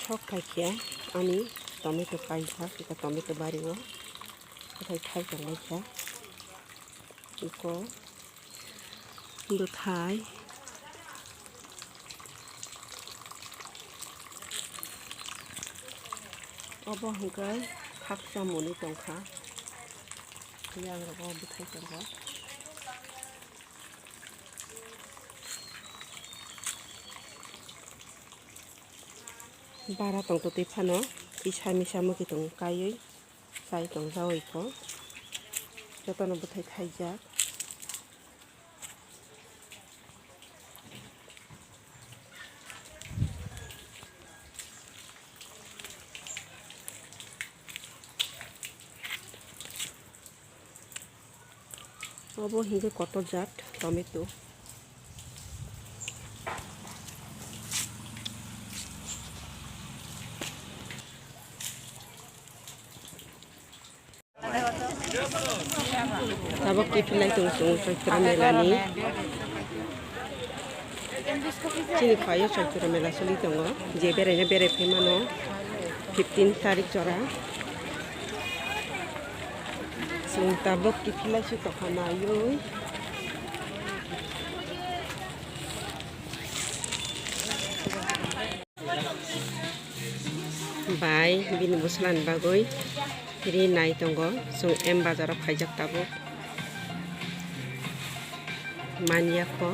শখ খাইখিয়া আমি টমেটো পাইছা এটা টমেটো বাড়িব কোথায় খাই চালাইছা eco দুথাই অবহংকার খাকসা Moni টংখা yang rabo buthai tangga bara tong to tifano isa misa mo kitong kayoy sai tong jawi ko jotono buthai thaijak obo hinge koto jat tomato tabok kifilai tungsung Choitra mela ni chini khayo Choitra mela soli tongo je berene bere phemano 15 tarik jora sung tabok kifilai su tokhana yoi bai bin buslan bagoi ri nai tongo sung em bazar khaijak tabok mania ko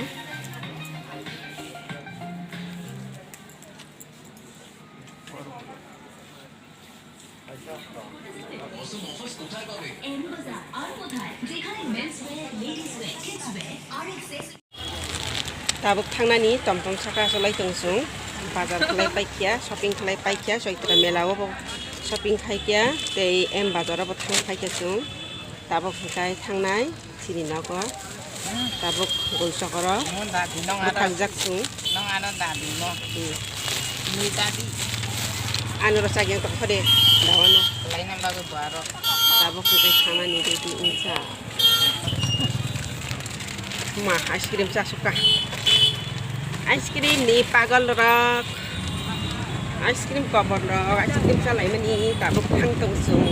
tabok thangnani tomtom saka solai tongsung bazar khlai paikia shopping khlai paikia Choitra mela o shopping khaikia tei em bazar o thang khaikia sung tabok kai thangnai sini nago tabok golsokoro bukangjak sung nong ano dadi mo ni dadi anu rasa yang tok khode dawano lain ang bago baro tabok kai thangnani ready insa ma ice cream sa suka ice cream ni pagal rak ice cream cover rak ice cream sa lai mani tabok thang tong sung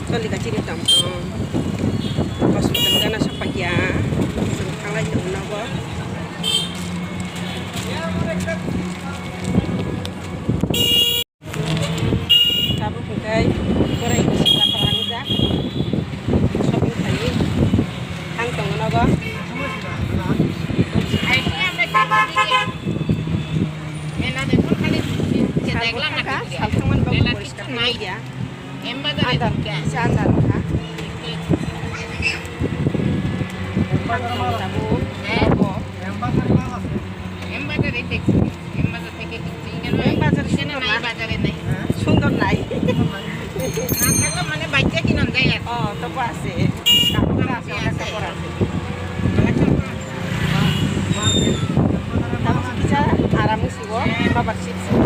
soli ka chiri tam hospital kana sapakya sung thanglai tong nago tabok kai korai ko sa parang ja shopping khai thang tong nago সুন্দর নাই মানে বাইকে কিনন যায় তো আছে কাপড় আছে অনেক কাপড় আছে আরামে শিব বাবার শিব